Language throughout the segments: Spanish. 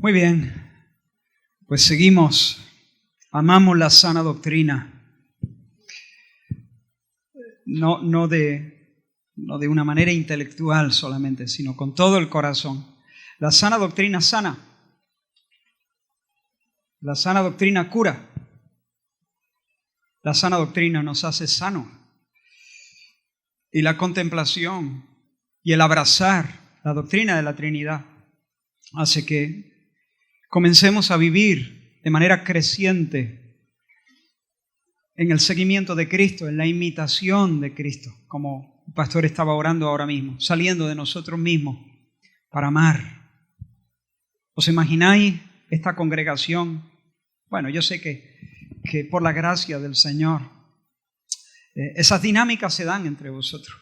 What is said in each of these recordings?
Muy bien, pues seguimos. Amamos la sana doctrina. No de una manera intelectual solamente, sino con todo el corazón. La sana doctrina sana. La sana doctrina cura. La sana doctrina nos hace sanos. Y la contemplación y el abrazar la doctrina de la Trinidad hace que comencemos a vivir de manera creciente en el seguimiento de Cristo, en la imitación de Cristo, como el pastor estaba orando ahora mismo, saliendo de nosotros mismos para amar. ¿Os imagináis esta congregación? Bueno, yo sé que por la gracia del Señor, esas dinámicas se dan entre vosotros.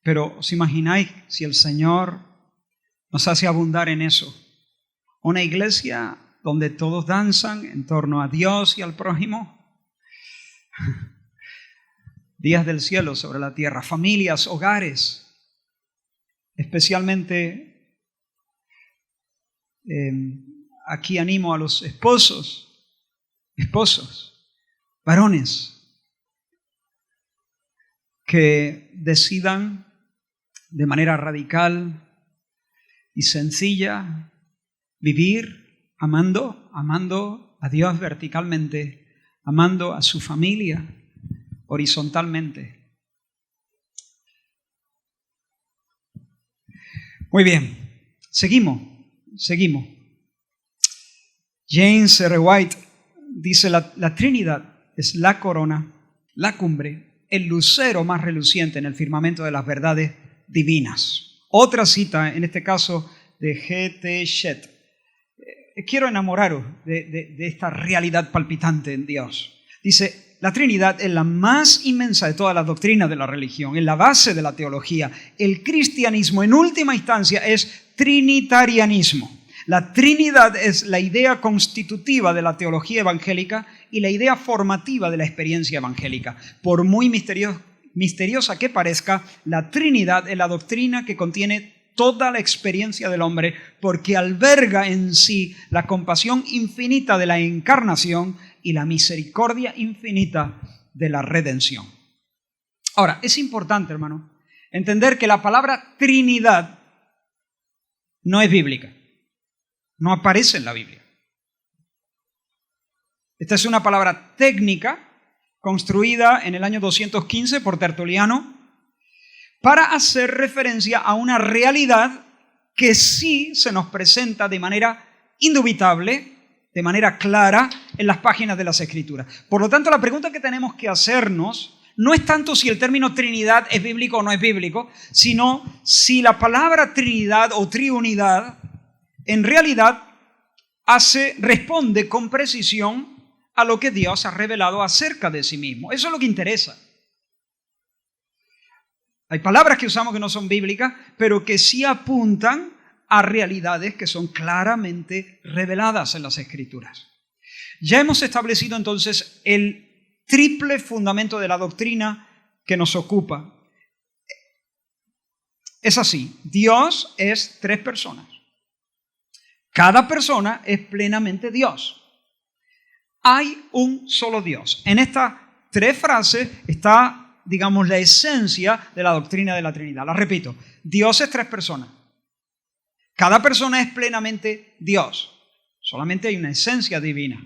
Pero ¿os imagináis si el Señor nos hace abundar en eso? Una iglesia donde todos danzan en torno a Dios y al prójimo. Días del cielo sobre la tierra, familias, hogares, especialmente aquí animo a los esposos, varones, que decidan de manera radical y sencilla vivir amando a Dios verticalmente, amando a su familia horizontalmente. Muy bien, seguimos. James R. White dice: la Trinidad es la corona, la cumbre, el lucero más reluciente en el firmamento de las verdades divinas. Otra cita, en este caso de G.T. Shedd. Quiero enamoraros de esta realidad palpitante en Dios. Dice: la Trinidad es la más inmensa de todas las doctrinas de la religión, es la base de la teología. El cristianismo, en última instancia, es trinitarianismo. La Trinidad es la idea constitutiva de la teología evangélica y la idea formativa de la experiencia evangélica. Por muy misteriosa que parezca, la Trinidad es la doctrina que contiene toda la experiencia del hombre, porque alberga en sí la compasión infinita de la encarnación y la misericordia infinita de la redención. Ahora, es importante, hermano, entender que la palabra Trinidad no es bíblica. No aparece en la Biblia. Esta es una palabra técnica construida en el año 215 por Tertuliano para hacer referencia a una realidad que sí se nos presenta de manera indubitable, de manera clara en las páginas de las Escrituras. Por lo tanto, la pregunta que tenemos que hacernos no es tanto si el término Trinidad es bíblico o no es bíblico, sino si la palabra Trinidad o triunidad en realidad responde con precisión a lo que Dios ha revelado acerca de sí mismo. Eso es lo que interesa. Hay palabras que usamos que no son bíblicas, pero que sí apuntan a realidades que son claramente reveladas en las Escrituras. Ya hemos establecido entonces el triple fundamento de la doctrina que nos ocupa. Es así: Dios es tres personas. Cada persona es plenamente Dios. Hay un solo Dios. En estas tres frases está, digamos, la esencia de la doctrina de la Trinidad. La repito: Dios es tres personas. Cada persona es plenamente Dios. Solamente hay una esencia divina.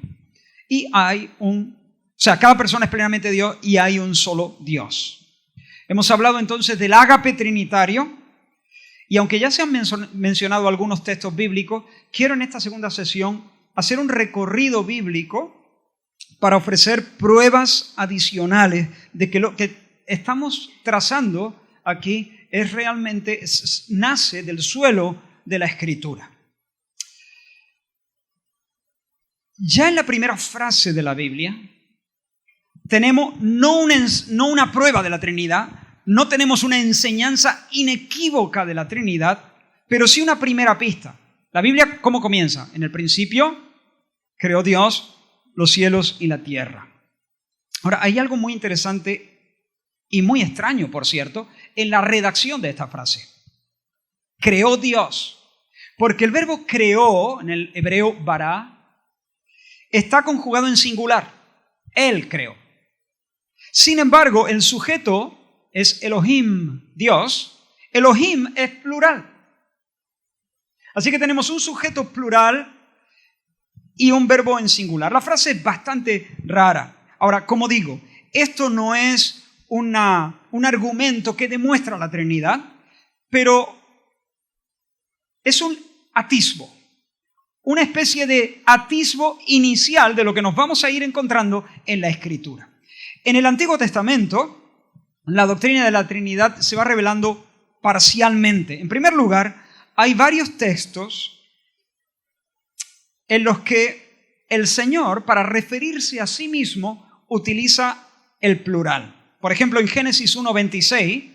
Y cada persona es plenamente Dios y hay un solo Dios. Hemos hablado entonces del ágape trinitario. Y aunque ya se han mencionado algunos textos bíblicos, quiero en esta segunda sesión hacer un recorrido bíblico para ofrecer pruebas adicionales de que lo que estamos trazando aquí es realmente nace del suelo de la Escritura. Ya en la primera frase de la Biblia tenemos no una prueba de la Trinidad, no tenemos una enseñanza inequívoca de la Trinidad, pero sí una primera pista. La Biblia, ¿cómo comienza? En el principio creó Dios los cielos y la tierra. Ahora, hay algo muy interesante y muy extraño, por cierto, en la redacción de esta frase. Creó Dios. Porque el verbo creó, en el hebreo bara, está conjugado en singular. Él creó. Sin embargo, el sujeto es Elohim, Dios. Elohim es plural. Así que tenemos un sujeto plural y un verbo en singular. La frase es bastante rara. Ahora, como digo, esto no es un argumento que demuestra la Trinidad, pero es un atisbo, una especie de atisbo inicial de lo que nos vamos a ir encontrando en la Escritura. En el Antiguo Testamento, la doctrina de la Trinidad se va revelando parcialmente. En primer lugar, hay varios textos en los que el Señor, para referirse a sí mismo, utiliza el plural. Por ejemplo, en Génesis 1:26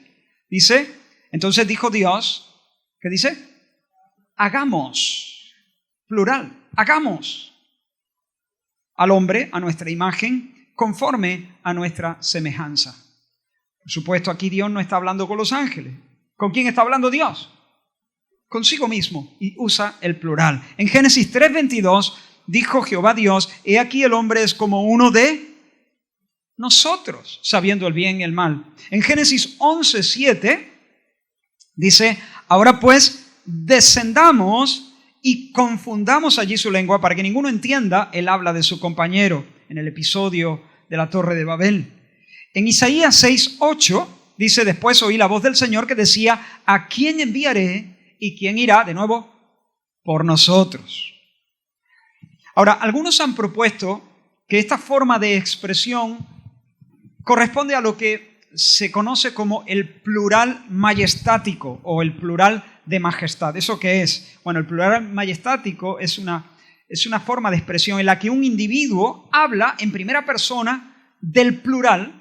dice, entonces dijo Dios, ¿qué dice? Hagamos, plural, hagamos al hombre a nuestra imagen, conforme a nuestra semejanza. Por supuesto, aquí Dios no está hablando con los ángeles. ¿Con quién está hablando Dios? Consigo mismo, y usa el plural. En Génesis 3:22 dijo Jehová Dios, he aquí el hombre es como uno de nosotros, sabiendo el bien y el mal. En Génesis 11:7 dice, ahora pues descendamos y confundamos allí su lengua para que ninguno entienda el habla de su compañero, en el episodio de la Torre de Babel. En Isaías 6:8 dice, después oí la voz del Señor que decía, ¿a quién enviaré y quién irá? De nuevo, por nosotros. Ahora, algunos han propuesto que esta forma de expresión corresponde a lo que se conoce como el plural majestático o el plural de majestad. ¿Eso qué es? Bueno, el plural majestático es una forma de expresión en la que un individuo habla en primera persona del plural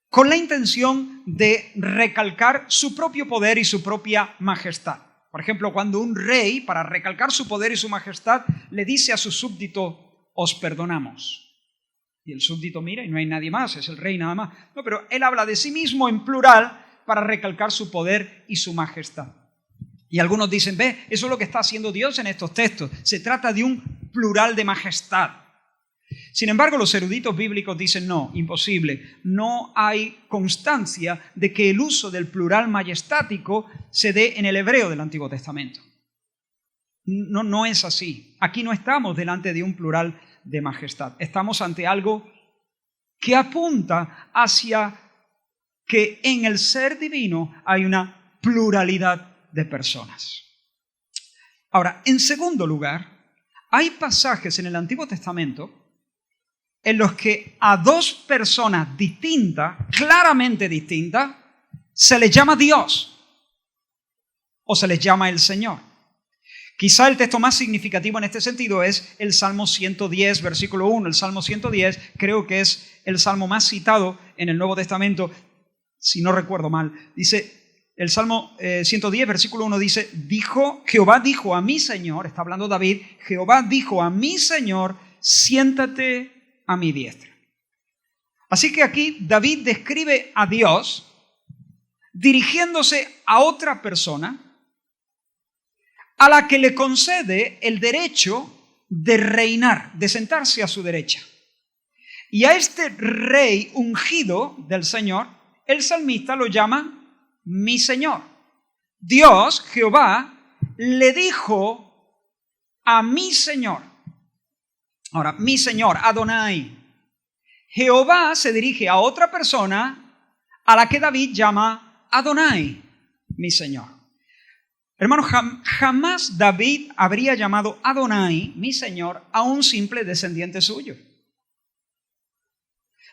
con la intención de recalcar su propio poder y su propia majestad. Por ejemplo, cuando un rey, para recalcar su poder y su majestad, le dice a su súbdito, os perdonamos. Y el súbdito mira y no hay nadie más, es el rey nada más. No, pero él habla de sí mismo en plural para recalcar su poder y su majestad. Y algunos dicen, ve, eso es lo que está haciendo Dios en estos textos. Se trata de un plural de majestad. Sin embargo, los eruditos bíblicos dicen, no, imposible. No hay constancia de que el uso del plural majestático se dé en el hebreo del Antiguo Testamento. No es así. Aquí no estamos delante de un plural de majestad. Estamos ante algo que apunta hacia que en el ser divino hay una pluralidad de personas. Ahora, en segundo lugar, hay pasajes en el Antiguo Testamento en los que a dos personas distintas, claramente distintas, se les llama Dios o se les llama el Señor. Quizá el texto más significativo en este sentido es el Salmo 110, versículo 1. El Salmo 110 creo que es el salmo más citado en el Nuevo Testamento, si no recuerdo mal. Dice, el Salmo 110, versículo 1 dice, Jehová dijo a mi Señor, está hablando David, Jehová dijo a mi Señor, siéntate a mi diestra. Así que aquí David describe a Dios dirigiéndose a otra persona a la que le concede el derecho de reinar, de sentarse a su derecha. Y a este rey ungido del Señor, el salmista lo llama mi Señor. Dios, Jehová, le dijo a mi Señor. Ahora, mi Señor, Adonai. Jehová se dirige a otra persona a la que David llama Adonai, mi Señor. Hermano, jamás David habría llamado Adonai, mi Señor, a un simple descendiente suyo.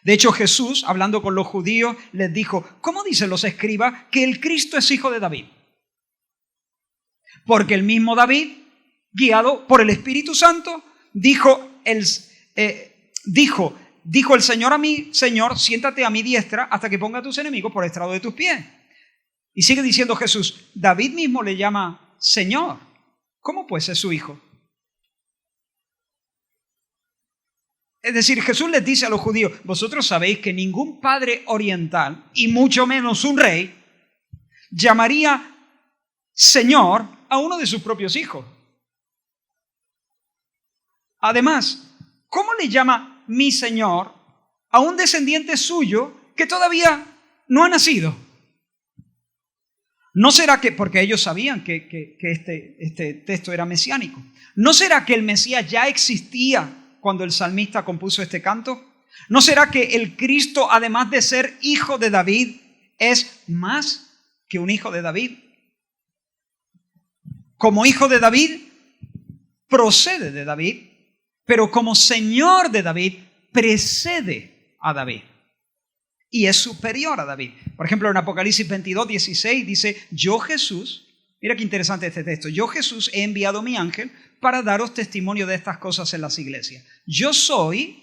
De hecho, Jesús, hablando con los judíos, les dijo, ¿cómo dicen los escribas que el Cristo es hijo de David? Porque el mismo David, guiado por el Espíritu Santo, dijo el Señor a mi Señor, siéntate a mi diestra hasta que ponga a tus enemigos por estrado de tus pies. Y sigue diciendo Jesús, David mismo le llama Señor. ¿Cómo pues es su hijo? Es decir, Jesús les dice a los judíos, vosotros sabéis que ningún padre oriental, y mucho menos un rey, llamaría Señor a uno de sus propios hijos. Además, ¿cómo le llama mi Señor a un descendiente suyo que todavía no ha nacido? ¿No será que, porque ellos sabían que este texto era mesiánico, ¿no será que el Mesías ya existía cuando el salmista compuso este canto? ¿No será que el Cristo, además de ser hijo de David, es más que un hijo de David? Como hijo de David, procede de David, pero como Señor de David, precede a David y es superior a David. Por ejemplo, en Apocalipsis 22, 16 dice, yo Jesús, mira qué interesante este texto, yo Jesús he enviado mi ángel para daros testimonio de estas cosas en las iglesias. Yo soy,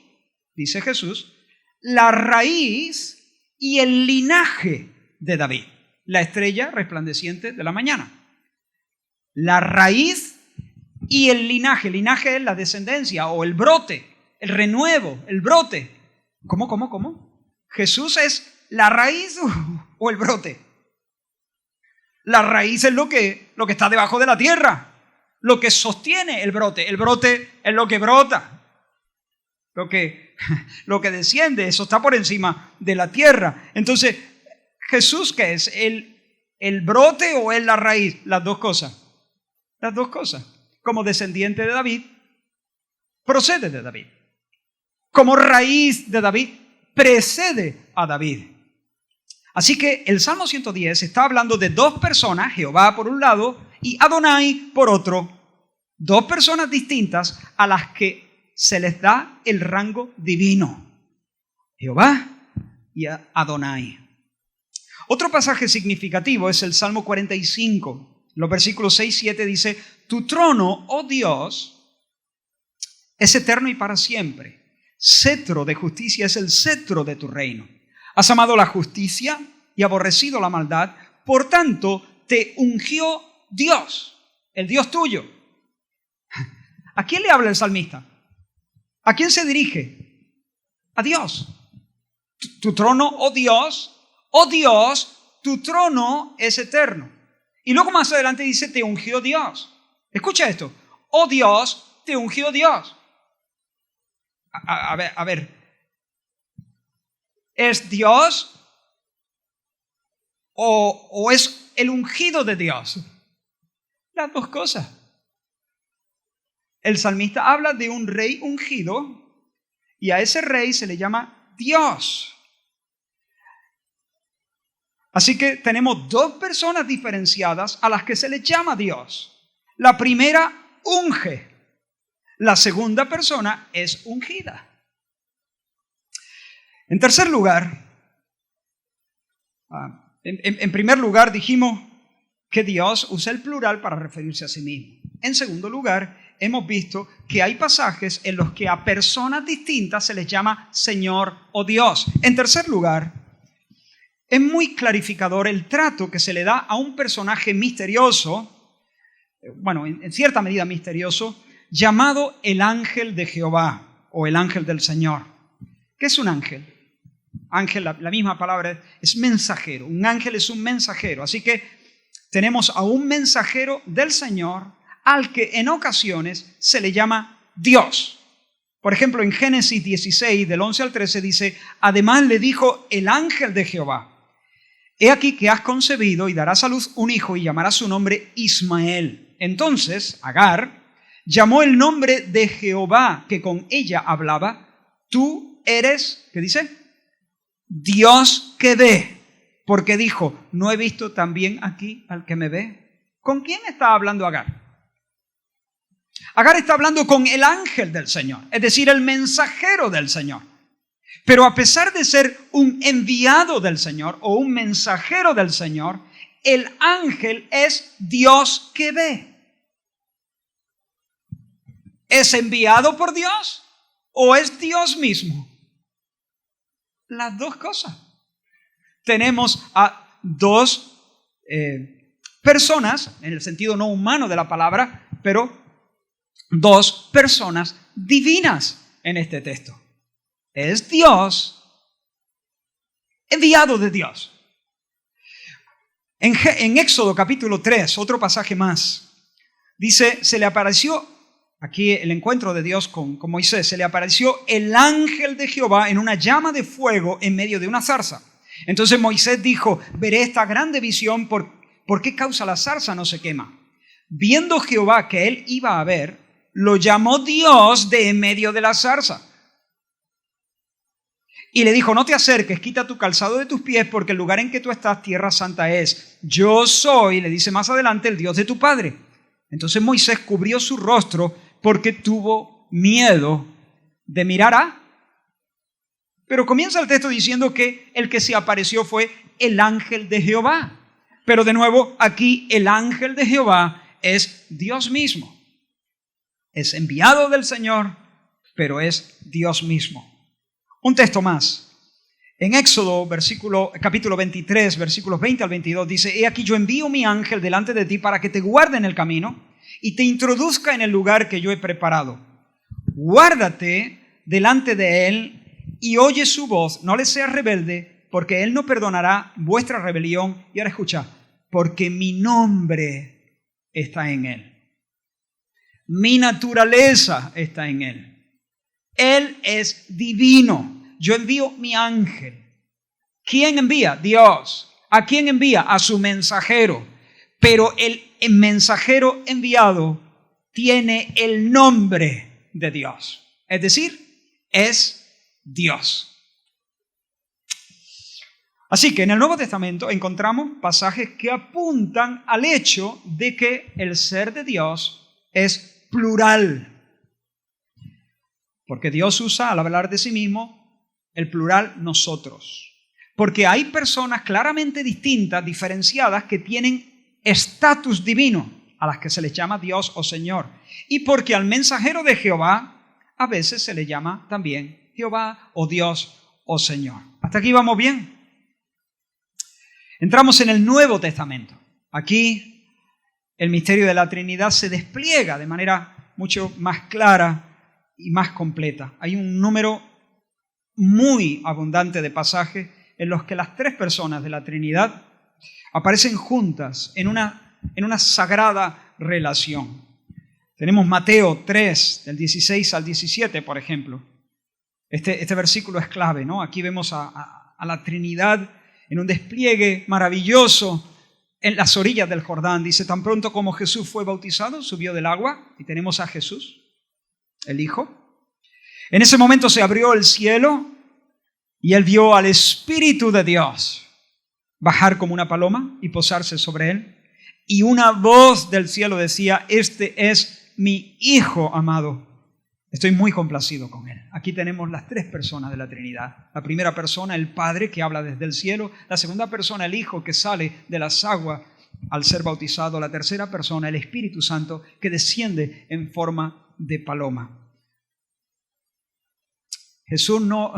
dice Jesús, la raíz y el linaje de David, la estrella resplandeciente de la mañana. La raíz y el linaje. El linaje es la descendencia o el brote, el renuevo, el brote. ¿Cómo? ¿Jesús es la raíz o el brote? La raíz es lo que está debajo de la tierra, lo que sostiene el brote. El brote es lo que brota, lo que desciende, eso está por encima de la tierra. Entonces, ¿Jesús qué es? ¿El brote o es la raíz? Las dos cosas. Las dos cosas. Como descendiente de David, procede de David. Como raíz de David, precede a David. Así que el Salmo 110 está hablando de dos personas, Jehová por un lado y Adonai por otro. Dos personas distintas a las que se les da el rango divino. Jehová y Adonai. Otro pasaje significativo es el Salmo 45. Los versículos 6 y 7 dice, tu trono, oh Dios, es eterno y para siempre. Cetro de justicia es el cetro de tu reino. Has amado la justicia y aborrecido la maldad. Por tanto, te ungió Dios, el Dios tuyo. ¿A quién le habla el salmista? ¿A quién se dirige? A Dios. Tu trono, oh Dios, tu trono es eterno. Y luego más adelante dice, te ungió Dios. Escucha esto. Oh Dios, te ungió Dios. A ver. ¿Es Dios o es el ungido de Dios? Las dos cosas. El salmista habla de un rey ungido y a ese rey se le llama Dios. Así que tenemos dos personas diferenciadas a las que se les llama Dios. La primera unge. La segunda persona es ungida. En tercer lugar, en primer lugar dijimos que Dios usa el plural para referirse a sí mismo. En segundo lugar, hemos visto que hay pasajes en los que a personas distintas se les llama Señor o Dios. En tercer lugar, es muy clarificador el trato que se le da a un personaje misterioso, bueno, en cierta medida misterioso, llamado el ángel de Jehová o el ángel del Señor. ¿Qué es un ángel? Ángel, la misma palabra, es mensajero. Un ángel es un mensajero. Así que tenemos a un mensajero del Señor al que en ocasiones se le llama Dios. Por ejemplo, en Génesis 16, del 11 al 13, dice, además le dijo el ángel de Jehová, he aquí que has concebido y darás a luz un hijo y llamarás su nombre Ismael. Entonces, Agar llamó el nombre de Jehová que con ella hablaba, tú eres, ¿qué dice? Dios que ve, porque dijo, ¿no he visto también aquí al que me ve? ¿Con quién está hablando Agar? Agar está hablando con el ángel del Señor, es decir, el mensajero del Señor. Pero a pesar de ser un enviado del Señor o un mensajero del Señor, el ángel es Dios que ve. ¿Es enviado por Dios o es Dios mismo? Las dos cosas. Tenemos a dos personas, en el sentido no humano de la palabra, pero dos personas divinas en este texto. Es Dios, enviado de Dios. En Éxodo capítulo 3, otro pasaje más, dice, se le apareció aquí el encuentro de Dios con Moisés, se le apareció el ángel de Jehová en una llama de fuego en medio de una zarza. Entonces Moisés dijo, veré esta grande visión, ¿por qué causa la zarza no se quema? Viendo Jehová que él iba a ver, lo llamó Dios de en medio de la zarza. Y le dijo, no te acerques, quita tu calzado de tus pies, porque el lugar en que tú estás, tierra santa es. Yo soy, le dice más adelante, el Dios de tu padre. Entonces Moisés cubrió su rostro porque tuvo miedo de mirar a. Pero comienza el texto diciendo que el que se apareció fue el ángel de Jehová. Pero de nuevo, aquí el ángel de Jehová es Dios mismo. Es enviado del Señor, pero es Dios mismo. Un texto más. En Éxodo, capítulo 23, versículos 20 al 22, dice, he aquí yo envío mi ángel delante de ti para que te guarde en el camino y te introduzca en el lugar que yo he preparado. Guárdate delante de él y oye su voz, no le seas rebelde, porque él no perdonará vuestra rebelión. Y ahora escucha, porque mi nombre está en él. Mi naturaleza está en él. Él es divino. Yo envío mi ángel. ¿Quién envía? Dios. ¿A quién envía? A su mensajero. Pero el mensajero enviado tiene el nombre de Dios. Es decir, es Dios. Así que en el Nuevo Testamento encontramos pasajes que apuntan al hecho de que el ser de Dios es plural. Porque Dios usa al hablar de sí mismo el plural nosotros. Porque hay personas claramente distintas, diferenciadas, que tienen estatus divino, a las que se les llama Dios o Señor. Y porque al mensajero de Jehová a veces se le llama también Jehová o Dios o Señor. ¿Hasta aquí vamos bien? Entramos en el Nuevo Testamento. Aquí el misterio de la Trinidad se despliega de manera mucho más clara y más completa. Hay un número muy abundante de pasajes en los que las tres personas de la Trinidad aparecen juntas en una sagrada relación. Tenemos Mateo 3, del 16 al 17, por ejemplo. Este versículo es clave, ¿no? Aquí vemos a la Trinidad en un despliegue maravilloso en las orillas del Jordán. Dice, tan pronto como Jesús fue bautizado, subió del agua, y tenemos a Jesús, el Hijo. En ese momento se abrió el cielo y él vio al Espíritu de Dios bajar como una paloma y posarse sobre él. Y una voz del cielo decía, este es mi Hijo amado. Estoy muy complacido con él. Aquí tenemos las tres personas de la Trinidad. La primera persona, el Padre, que habla desde el cielo. La segunda persona, el Hijo, que sale de las aguas al ser bautizado. La tercera persona, el Espíritu Santo, que desciende en forma de paloma. Jesús no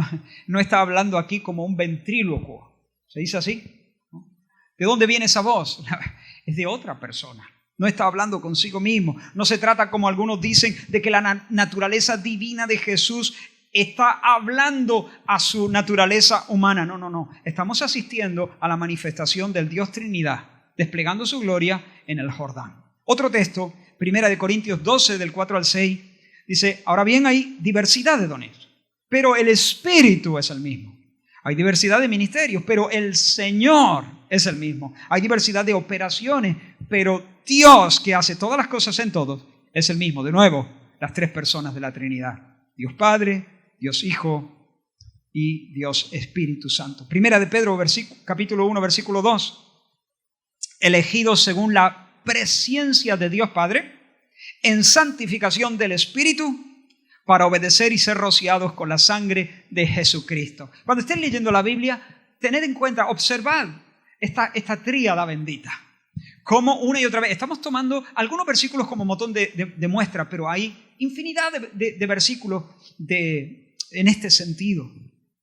está hablando aquí como un ventrílocuo. ¿Se dice así? ¿De dónde viene esa voz? Es de otra persona. No está hablando consigo mismo. No se trata, como algunos dicen, de que la naturaleza divina de Jesús está hablando a su naturaleza humana. No. Estamos asistiendo a la manifestación del Dios Trinidad, desplegando su gloria en el Jordán. Otro texto, 1 Corintios 12, del 4 al 6, dice, ahora bien hay diversidad de dones, pero el Espíritu es el mismo. Hay diversidad de ministerios, pero el Señor es el mismo. Hay diversidad de operaciones, pero Dios, que hace todas las cosas en todos, es el mismo. De nuevo, las tres personas de la Trinidad. Dios Padre, Dios Hijo y Dios Espíritu Santo. Primera de Pedro, capítulo 1, versículo 2. Elegidos según la presciencia de Dios Padre, en santificación del Espíritu, para obedecer y ser rociados con la sangre de Jesucristo. Cuando estén leyendo la Biblia, tened en cuenta, observad esta tríada bendita. Como una y otra vez, estamos tomando algunos versículos como botón de muestra, pero hay infinidad de versículos en este sentido.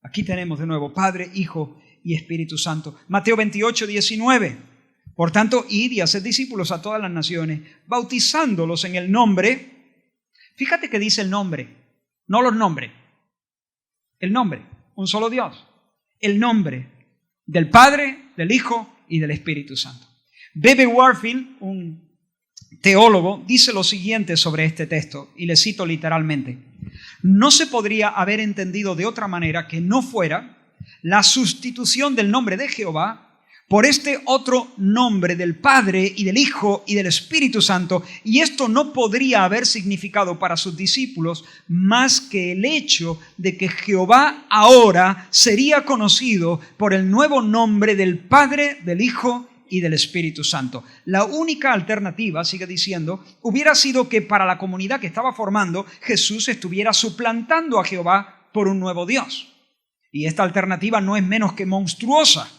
Aquí tenemos de nuevo Padre, Hijo y Espíritu Santo. Mateo 28, 19. Por tanto, id y haced discípulos a todas las naciones, bautizándolos en el nombre. Fíjate que dice el nombre, no los nombres. El nombre, un solo Dios. El nombre del Padre, del Hijo y del Espíritu Santo. B.B. Warfield, un teólogo, dice lo siguiente sobre este texto, y le cito literalmente: no se podría haber entendido de otra manera que no fuera la sustitución del nombre de Jehová por este otro nombre del Padre y del Hijo y del Espíritu Santo, y esto no podría haber significado para sus discípulos más que el hecho de que Jehová ahora sería conocido por el nuevo nombre del Padre, del Hijo y del Espíritu Santo. La única alternativa, sigue diciendo, hubiera sido que para la comunidad que estaba formando, Jesús estuviera suplantando a Jehová por un nuevo Dios. Y esta alternativa no es menos que monstruosa.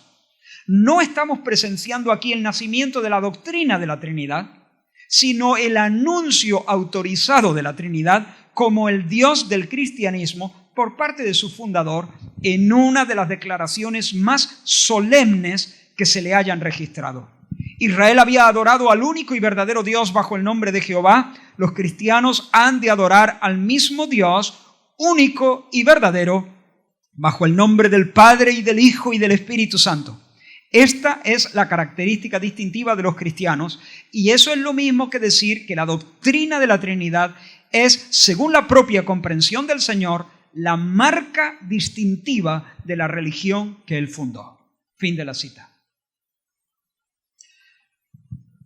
No estamos presenciando aquí el nacimiento de la doctrina de la Trinidad, sino el anuncio autorizado de la Trinidad como el Dios del cristianismo por parte de su fundador en una de las declaraciones más solemnes que se le hayan registrado. Israel había adorado al único y verdadero Dios bajo el nombre de Jehová. Los cristianos han de adorar al mismo Dios, único y verdadero, bajo el nombre del Padre y del Hijo y del Espíritu Santo. Esta es la característica distintiva de los cristianos, y eso es lo mismo que decir que la doctrina de la Trinidad es, según la propia comprensión del Señor, la marca distintiva de la religión que Él fundó. Fin de la cita.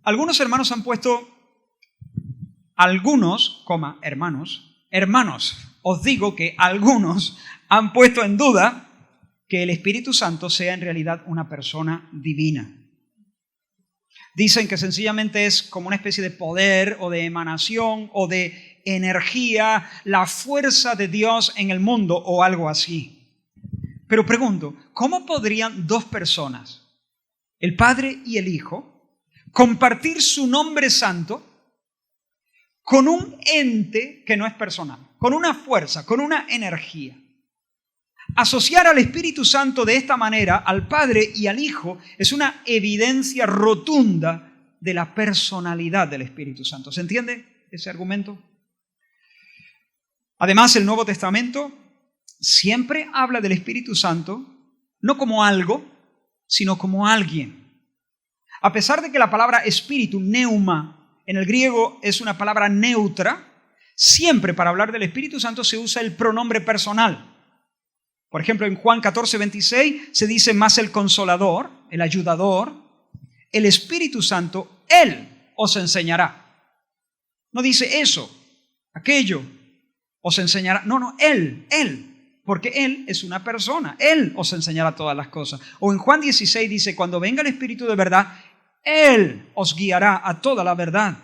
Algunos hermanos han puesto, hermanos, os digo que algunos han puesto en duda que el Espíritu Santo sea en realidad una persona divina. Dicen que sencillamente es como una especie de poder o de emanación o de energía, la fuerza de Dios en el mundo o algo así. Pero pregunto, ¿cómo podrían dos personas, el Padre y el Hijo, compartir su nombre santo con un ente que no es personal, con una fuerza, con una energía? Asociar al Espíritu Santo de esta manera, al Padre y al Hijo, es una evidencia rotunda de la personalidad del Espíritu Santo. ¿Se entiende ese argumento? Además, el Nuevo Testamento siempre habla del Espíritu Santo no como algo, sino como alguien. A pesar de que la palabra espíritu, neuma, en el griego es una palabra neutra, siempre para hablar del Espíritu Santo se usa el pronombre personal. Por ejemplo, en Juan 14:26 se dice más el Consolador, el ayudador, el Espíritu Santo, Él os enseñará. No dice eso, aquello, os enseñará. No, Él, porque Él es una persona, Él os enseñará todas las cosas. O en Juan 16 dice, cuando venga el Espíritu de verdad, Él os guiará a toda la verdad.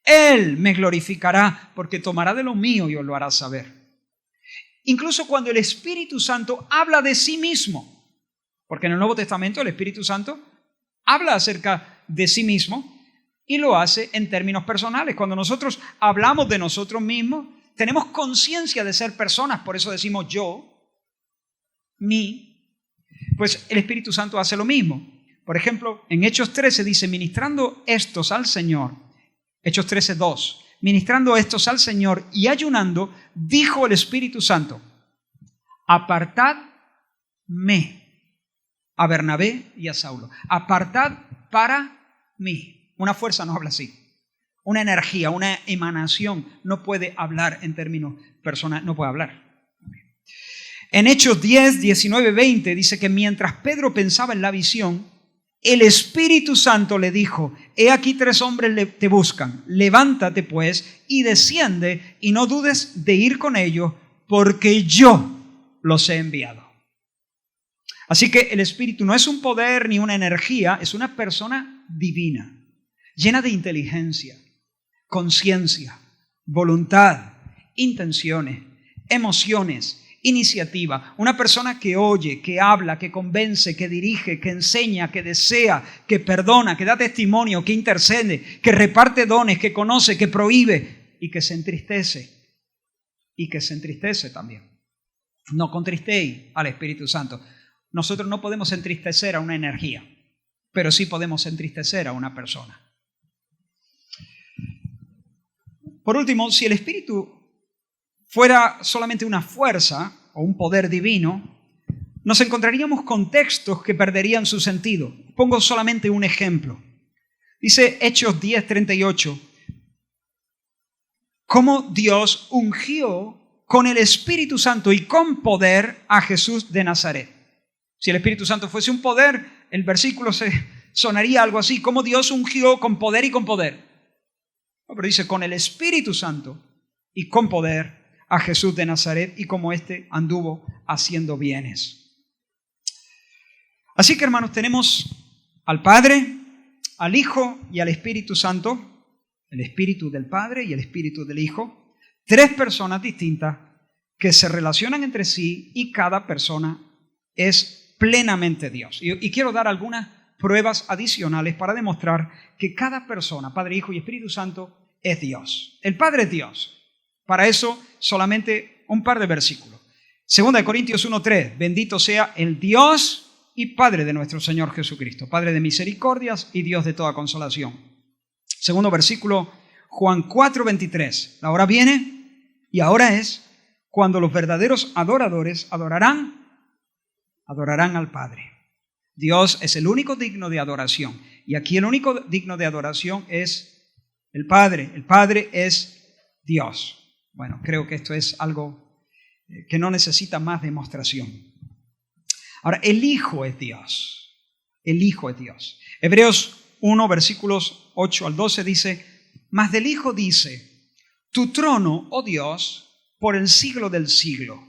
Él me glorificará porque tomará de lo mío y os lo hará saber. Incluso cuando el Espíritu Santo habla de sí mismo, porque en el Nuevo Testamento el Espíritu Santo habla acerca de sí mismo y lo hace en términos personales. Cuando nosotros hablamos de nosotros mismos, tenemos conciencia de ser personas, por eso decimos yo, mí. Pues el Espíritu Santo hace lo mismo. Por ejemplo, en Hechos 13 dice, ministrando estos al Señor, Hechos 13:2, ministrando estos al Señor y ayunando, dijo el Espíritu Santo, apartadme a Bernabé y a Saulo. Apartad para mí. Una fuerza no habla así. Una energía, una emanación no puede hablar en términos personales, no puede hablar. En Hechos 10, 19, 20 dice que mientras Pedro pensaba en la visión, el Espíritu Santo le dijo, he aquí 3 hombres te buscan, levántate pues y desciende y no dudes de ir con ellos porque yo los he enviado. Así que el Espíritu no es un poder ni una energía, es una persona divina, llena de inteligencia, conciencia, voluntad, intenciones, emociones, iniciativa, una persona que oye, que habla, que convence, que dirige, que enseña, que desea, que perdona, que da testimonio, que intercede, que reparte dones, que conoce, que prohíbe y que se entristece. Y que se entristece también. No contristéis al Espíritu Santo. Nosotros no podemos entristecer a una energía, pero sí podemos entristecer a una persona. Por último, si el Espíritu fuera solamente una fuerza o un poder divino, nos encontraríamos con textos que perderían su sentido. Pongo solamente un ejemplo. Dice Hechos 10:38, cómo Dios ungió con el Espíritu Santo y con poder a Jesús de Nazaret. Si el Espíritu Santo fuese un poder, el versículo sonaría algo así, como Dios ungió con poder y con poder. No, pero dice con el Espíritu Santo y con poder a Jesús de Nazaret y como éste anduvo haciendo bienes. Así que, hermanos, tenemos al Padre, al Hijo y al Espíritu Santo, el Espíritu del Padre y el Espíritu del Hijo, tres personas distintas que se relacionan entre sí y cada persona es plenamente Dios. Y quiero dar algunas pruebas adicionales para demostrar que cada persona, Padre, Hijo y Espíritu Santo, es Dios. El Padre es Dios. Para eso solamente un par de versículos. 2 Corintios 1:3, bendito sea el Dios y Padre de nuestro Señor Jesucristo, Padre de misericordias y Dios de toda consolación. Segundo versículo, Juan 4:23, la hora viene y ahora es cuando los verdaderos adoradores adorarán al Padre. Dios es el único digno de adoración. Y aquí el único digno de adoración es el Padre. El Padre es Dios. Bueno, creo que esto es algo que no necesita más demostración. Ahora, el Hijo es Dios. El Hijo es Dios. Hebreos 1, versículos 8 al 12 dice, mas del Hijo dice, tu trono, oh Dios, por el siglo del siglo.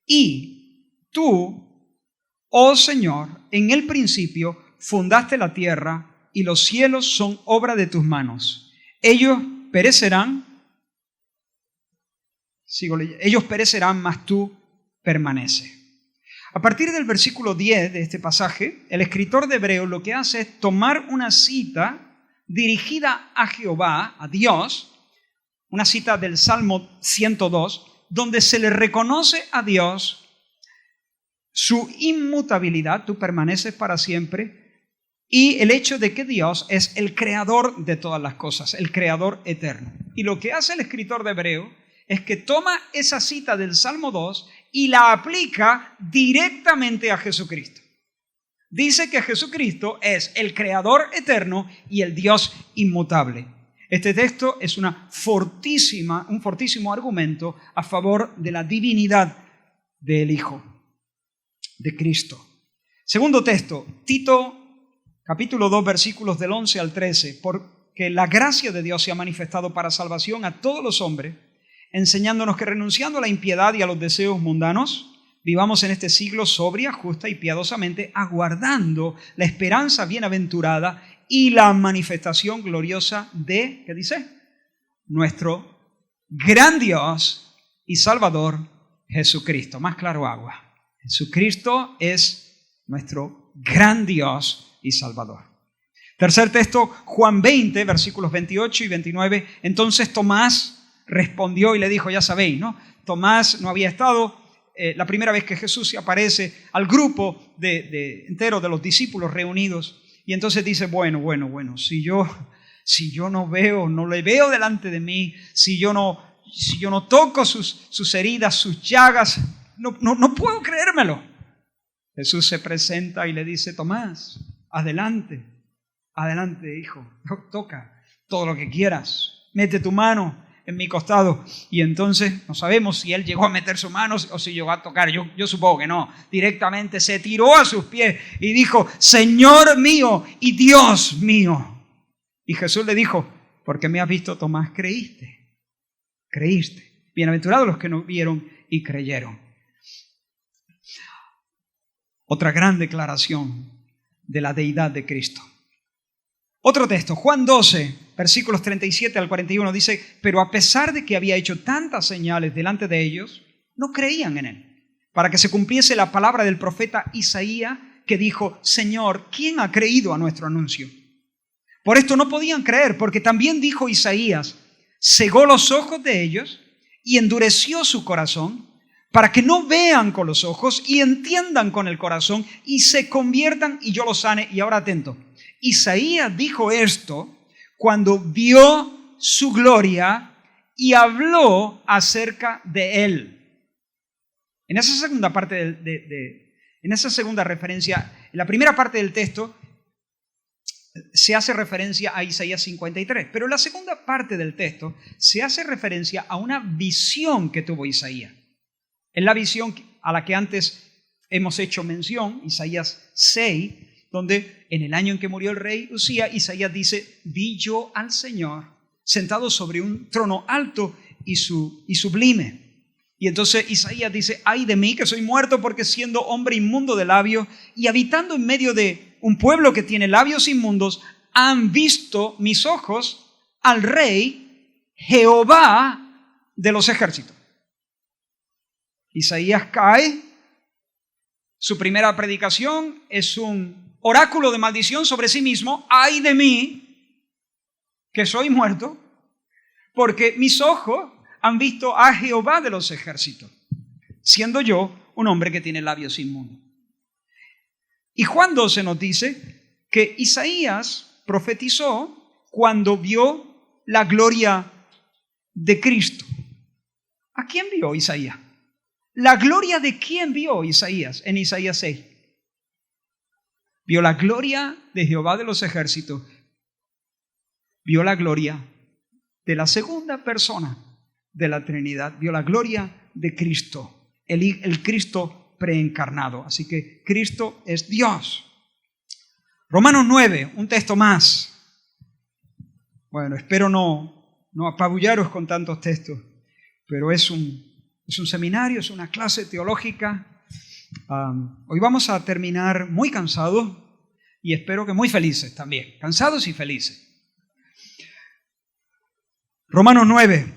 Y tú, oh Señor, en el principio fundaste la tierra y los cielos son obra de tus manos. Ellos perecerán, mas tú permaneces. A partir del versículo 10 de este pasaje, el escritor de Hebreos lo que hace es tomar una cita dirigida a Jehová, a Dios, una cita del Salmo 102, donde se le reconoce a Dios su inmutabilidad, tú permaneces para siempre, y el hecho de que Dios es el creador de todas las cosas, el creador eterno. Y lo que hace el escritor de Hebreos es que toma esa cita del Salmo 2 y la aplica directamente a Jesucristo. Dice que Jesucristo es el creador eterno y el Dios inmutable. Este texto es un fortísimo argumento a favor de la divinidad del Hijo de Cristo. Segundo texto, Tito capítulo 2, versículos del 11 al 13, porque la gracia de Dios se ha manifestado para salvación a todos los hombres, enseñándonos que renunciando a la impiedad y a los deseos mundanos, vivamos en este siglo sobria, justa y piadosamente, aguardando la esperanza bienaventurada y la manifestación gloriosa de, ¿qué dice? Nuestro gran Dios y Salvador, Jesucristo. Más claro agua. Jesucristo es nuestro gran Dios y Salvador. Tercer texto, Juan 20, versículos 28 y 29. Entonces Tomás respondió y le dijo, ya sabéis, ¿no? Tomás no había estado la primera vez que Jesús se aparece al grupo entero de los discípulos reunidos. Y entonces dice, bueno, si yo no le veo delante de mí, si yo no toco sus heridas, sus llagas, no puedo creérmelo. Jesús se presenta y le dice, Tomás, adelante, hijo, toca todo lo que quieras, mete tu mano en mi costado. Y entonces no sabemos si él llegó a meter su mano o si llegó a tocar. Yo supongo que no. Directamente se tiró a sus pies y dijo, Señor mío y Dios mío. Y Jesús le dijo, porque me has visto, Tomás, creíste. Bienaventurados los que no vieron y creyeron. Otra gran declaración de la deidad de Cristo. Otro texto, Juan 12, versículos 37 al 41, dice, pero a pesar de que había hecho tantas señales delante de ellos, no creían en él, para que se cumpliese la palabra del profeta Isaías, que dijo, Señor, ¿quién ha creído a nuestro anuncio? Por esto no podían creer, porque también dijo Isaías, cegó los ojos de ellos y endureció su corazón, para que no vean con los ojos y entiendan con el corazón y se conviertan y yo los sane. Y ahora atento, Isaías dijo esto cuando vio su gloria y habló acerca de él. En esa segunda parte en esa segunda referencia, en la primera parte del texto, se hace referencia a Isaías 53. Pero la segunda parte del texto se hace referencia a una visión que tuvo Isaías. Es la visión a la que antes hemos hecho mención, Isaías 6, donde en el año en que murió el rey Usías, Isaías dice: vi yo al Señor sentado sobre un trono alto y sublime. Y entonces Isaías dice: ay de mí que soy muerto, porque siendo hombre inmundo de labios y habitando en medio de un pueblo que tiene labios inmundos, han visto mis ojos al Rey Jehová de los ejércitos. Isaías cae, su primera predicación es un oráculo de maldición sobre sí mismo: ay de mí que soy muerto, porque mis ojos han visto a Jehová de los ejércitos, siendo yo un hombre que tiene labios inmundos. Y Juan 12 nos dice que Isaías profetizó cuando vio la gloria de Cristo. ¿A quién vio Isaías? ¿La gloria de quién vio Isaías en Isaías 6? Vio la gloria de Jehová de los ejércitos. Vio la gloria de la segunda persona de la Trinidad. Vio la gloria de Cristo, el Cristo preencarnado. Así que Cristo es Dios. Romanos 9, un texto más. Bueno, espero no apabullaros con tantos textos, pero es un seminario, es una clase teológica. Hoy vamos a terminar muy cansados y espero que muy felices también, cansados y felices. Romanos 9.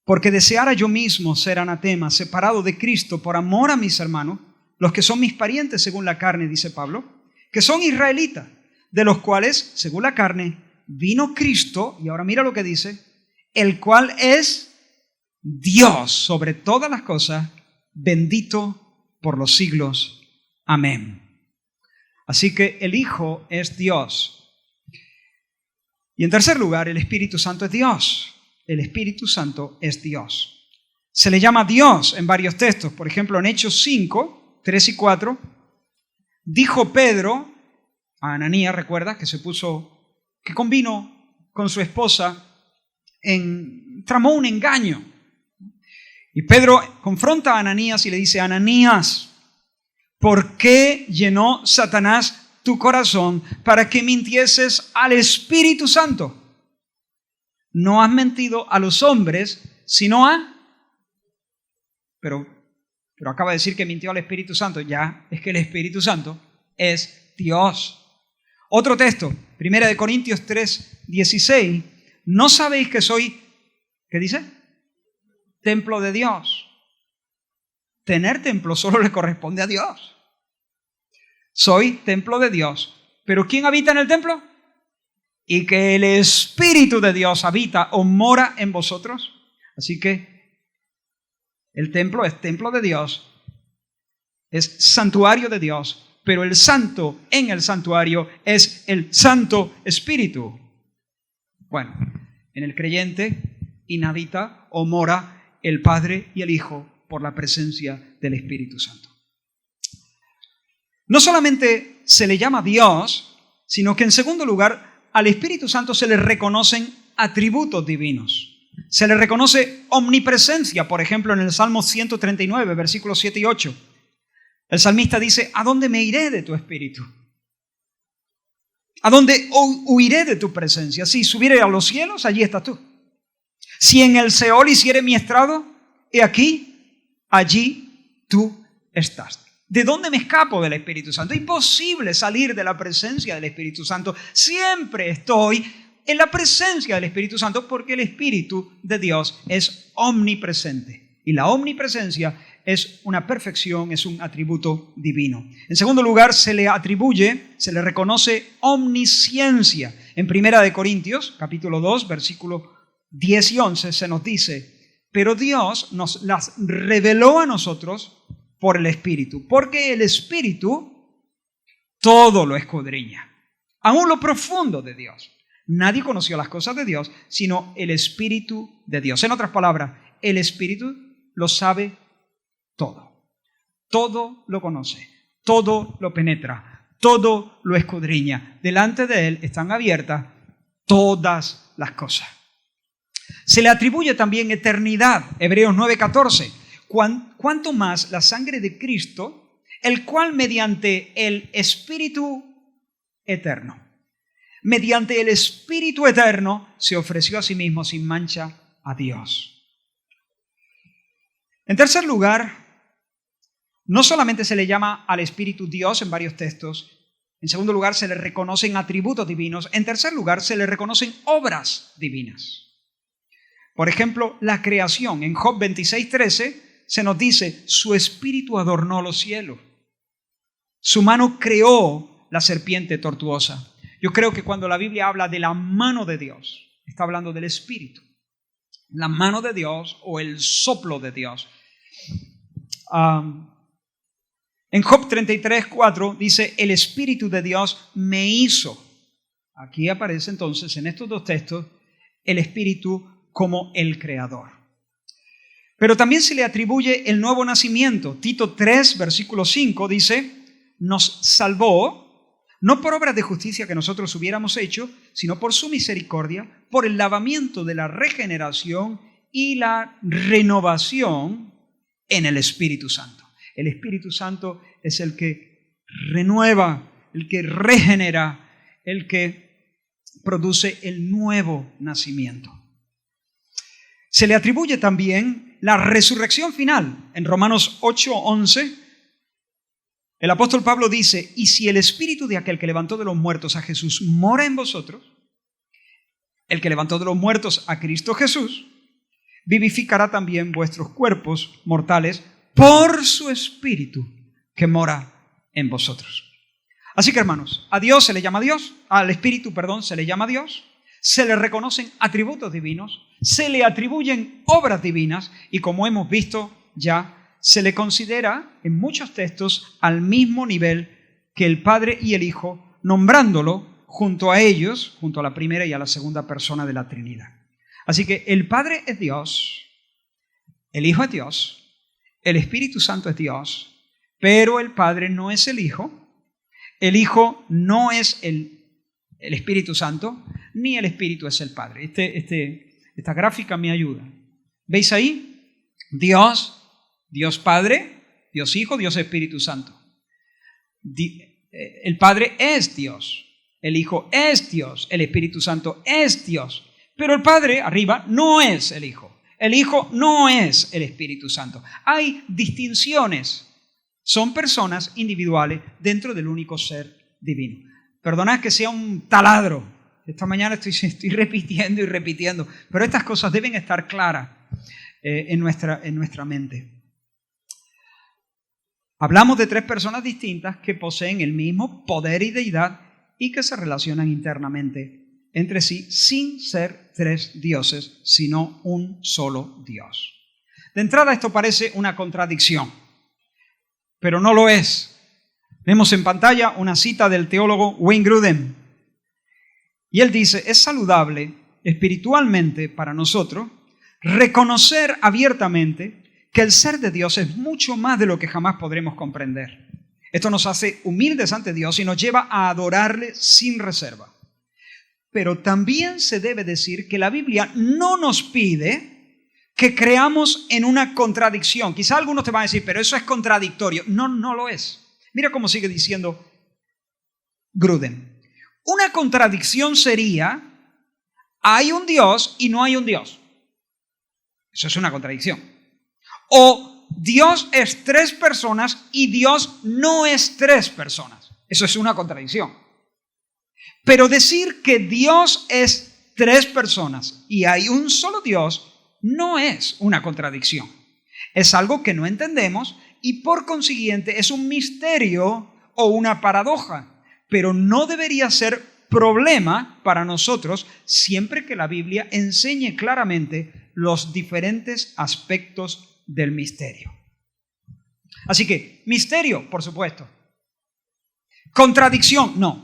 Porque deseara yo mismo ser anatema, separado de Cristo por amor a mis hermanos, los que son mis parientes según la carne, dice Pablo, que son israelitas, de los cuales, según la carne, vino Cristo, y ahora mira lo que dice, el cual es Dios sobre todas las cosas, bendito por los siglos. Amén. Así que el Hijo es Dios. Y en tercer lugar, el Espíritu Santo es Dios. El Espíritu Santo es Dios. Se le llama Dios en varios textos. Por ejemplo, en Hechos 5, 3 y 4, dijo Pedro a Ananías, ¿recuerdas? Que convino con su esposa, tramó un engaño. Y Pedro confronta a Ananías y le dice: Ananías, ¿por qué llenó Satanás tu corazón para que mintieses al Espíritu Santo? No has mentido a los hombres, sino a... Pero acaba de decir que mintió al Espíritu Santo. Ya, es que el Espíritu Santo es Dios. Otro texto, 1 Corintios 3, 16. ¿No sabéis que soy, qué dice? Templo de Dios. Tener templo solo le corresponde a Dios. Soy templo de Dios. ¿Pero quién habita en el templo? Y que el Espíritu de Dios habita o mora en vosotros. Así que el templo es templo de Dios, es santuario de Dios, pero el santo en el santuario es el Santo Espíritu. Bueno, en el creyente inhabita o mora el Padre y el Hijo por la presencia del Espíritu Santo. No solamente se le llama Dios, sino que en segundo lugar, al Espíritu Santo se le reconocen atributos divinos. Se le reconoce omnipresencia, por ejemplo, en el Salmo 139, versículos 7 y 8. El salmista dice: ¿a dónde me iré de tu Espíritu? ¿A dónde huiré de tu presencia? Si subiere a los cielos, allí estás tú. Si en el Seol hiciere mi estrado, he aquí, allí tú estás. ¿De dónde me escapo del Espíritu Santo? Es imposible salir de la presencia del Espíritu Santo. Siempre estoy en la presencia del Espíritu Santo porque el Espíritu de Dios es omnipresente. Y la omnipresencia es una perfección, es un atributo divino. En segundo lugar, se le reconoce omnisciencia. En 1 Corintios, capítulo 2, versículos 10 y 11, se nos dice: pero Dios nos las reveló a nosotros por el Espíritu, porque el Espíritu todo lo escudriña, aún lo profundo de Dios. Nadie conoció las cosas de Dios, sino el Espíritu de Dios. En otras palabras, el Espíritu lo sabe todo. Todo lo conoce, todo lo penetra, todo lo escudriña. Delante de Él están abiertas todas las cosas. Se le atribuye también eternidad, Hebreos 9:14. Cuanto más la sangre de Cristo, el cual mediante el Espíritu eterno, se ofreció a sí mismo sin mancha a Dios. En tercer lugar, no solamente se le llama al Espíritu Dios en varios textos. En segundo lugar, se le reconocen atributos divinos. En tercer lugar, se le reconocen obras divinas. Por ejemplo, la creación. En Job 26:13 se nos dice, su espíritu adornó los cielos. Su mano creó la serpiente tortuosa. Yo creo que cuando la Biblia habla de la mano de Dios, está hablando del espíritu. La mano de Dios o el soplo de Dios. En Job 33:4 dice, el Espíritu de Dios me hizo. Aquí aparece entonces en estos dos textos el Espíritu como el Creador. Pero también se le atribuye el nuevo nacimiento. Tito 3, versículo 5 dice, nos salvó, no por obras de justicia que nosotros hubiéramos hecho, sino por su misericordia, por el lavamiento de la regeneración y la renovación en el Espíritu Santo. El Espíritu Santo es el que renueva, el que regenera, el que produce el nuevo nacimiento. Se le atribuye también la resurrección final. En Romanos 8:11, el apóstol Pablo dice, y si el Espíritu de aquel que levantó de los muertos a Jesús mora en vosotros, el que levantó de los muertos a Cristo Jesús, vivificará también vuestros cuerpos mortales por su Espíritu que mora en vosotros. Así que, hermanos, a Dios se le llama Dios, al Espíritu, se le llama Dios, se le reconocen atributos divinos, se le atribuyen obras divinas y, como hemos visto ya, se le considera en muchos textos al mismo nivel que el Padre y el Hijo, nombrándolo junto a ellos, junto a la primera y a la segunda persona de la Trinidad. Así que el Padre es Dios, el Hijo es Dios, el Espíritu Santo es Dios, pero el Padre no es el Hijo no es el Espíritu Santo, ni el Espíritu es el Padre. Esta gráfica me ayuda. ¿Veis ahí? Dios Padre, Dios Hijo, Dios Espíritu Santo. El Padre es Dios, el Hijo es Dios, el Espíritu Santo es Dios. Pero el Padre, arriba, no es el Hijo no es el Espíritu Santo. Hay distinciones. Son personas individuales dentro del único ser divino. Perdonad que sea un taladro. Esta mañana estoy repitiendo y repitiendo, pero estas cosas deben estar claras en nuestra mente. Hablamos de tres personas distintas que poseen el mismo poder y deidad y que se relacionan internamente entre sí sin ser tres dioses, sino un solo Dios. De entrada esto parece una contradicción, pero no lo es. Vemos en pantalla una cita del teólogo Wayne Grudem. Y él dice, es saludable espiritualmente para nosotros reconocer abiertamente que el ser de Dios es mucho más de lo que jamás podremos comprender. Esto nos hace humildes ante Dios y nos lleva a adorarle sin reserva. Pero también se debe decir que la Biblia no nos pide que creamos en una contradicción. Quizá algunos te van a decir, pero eso es contradictorio. No, no lo es. Mira cómo sigue diciendo Grudem. Una contradicción sería, hay un Dios y no hay un Dios. Eso es una contradicción. O Dios es tres personas y Dios no es tres personas. Eso es una contradicción. Pero decir que Dios es tres personas y hay un solo Dios no es una contradicción. Es algo que no entendemos y por consiguiente es un misterio o una paradoja, pero no debería ser problema para nosotros siempre que la Biblia enseñe claramente los diferentes aspectos del misterio. Así que, misterio, por supuesto. Contradicción no.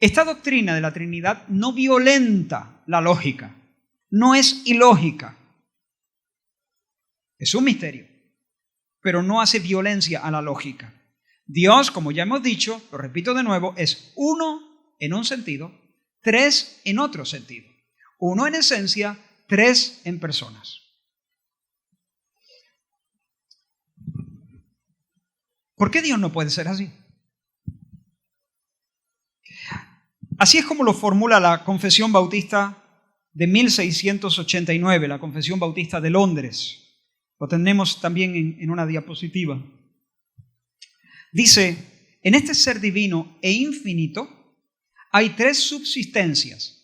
Esta doctrina de la Trinidad no violenta la lógica, no es ilógica. Es un misterio. pero no hace violencia a la lógica. Dios, como ya hemos dicho, lo repito de nuevo, es uno en un sentido, tres en otro sentido. Uno en esencia, tres en personas. ¿Por qué Dios no puede ser así? Así es como lo formula la Confesión Bautista de 1689, la Confesión Bautista de Londres. Lo tenemos también en una diapositiva. Dice, en este ser divino e infinito hay tres subsistencias,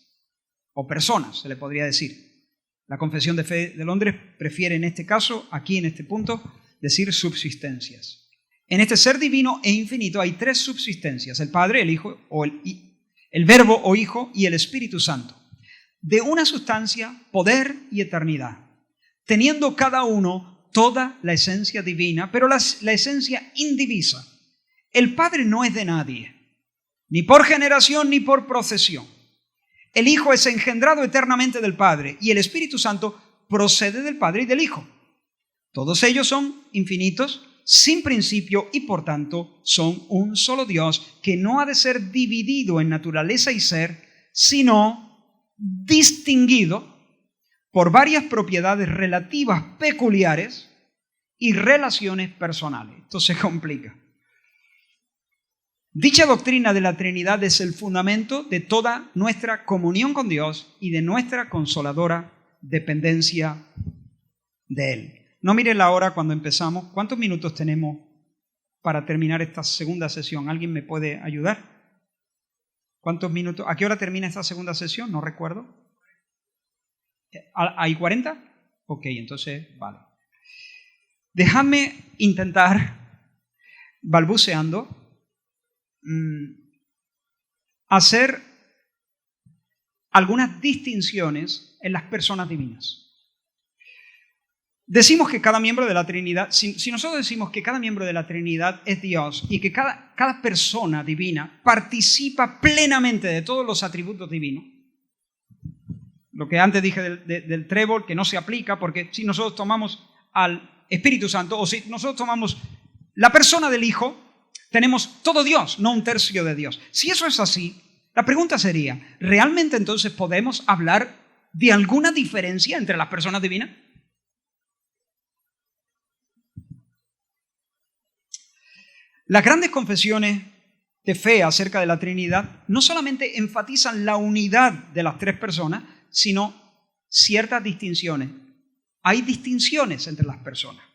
o personas, se le podría decir. La Confesión de Fe de Londres prefiere en este caso, aquí en este punto, decir subsistencias. En este ser divino e infinito hay tres subsistencias, el Padre, el Hijo, o el Verbo o Hijo y el Espíritu Santo, de una sustancia, poder y eternidad, teniendo cada uno toda la esencia divina, pero la esencia indivisa. El Padre no es de nadie, ni por generación ni por procesión. El Hijo es engendrado eternamente del Padre y el Espíritu Santo procede del Padre y del Hijo. Todos ellos son infinitos, sin principio y por tanto son un solo Dios que no ha de ser dividido en naturaleza y ser, sino distinguido por varias propiedades relativas peculiares y relaciones personales. Esto se complica. Dicha doctrina de la Trinidad es el fundamento de toda nuestra comunión con Dios y de nuestra consoladora dependencia de Él. No mire la hora cuando empezamos. ¿Cuántos minutos tenemos para terminar esta segunda sesión? ¿Alguien me puede ayudar? ¿Cuántos minutos? ¿A qué hora termina esta segunda sesión? No recuerdo. ¿Hay 40? Ok, entonces, vale. Déjame intentar, balbuceando, hacer algunas distinciones en las personas divinas. Decimos que cada miembro de la Trinidad, si nosotros decimos que cada miembro de la Trinidad es Dios y que cada persona divina participa plenamente de todos los atributos divinos, lo que antes dije del trébol, que no se aplica, porque si nosotros tomamos al Espíritu Santo, o si nosotros tomamos la persona del Hijo, tenemos todo Dios, no un tercio de Dios. Si eso es así, la pregunta sería, ¿realmente entonces podemos hablar de alguna diferencia entre las personas divinas? Las grandes confesiones de fe acerca de la Trinidad no solamente enfatizan la unidad de las tres personas, sino ciertas distinciones. Hay distinciones entre las personas.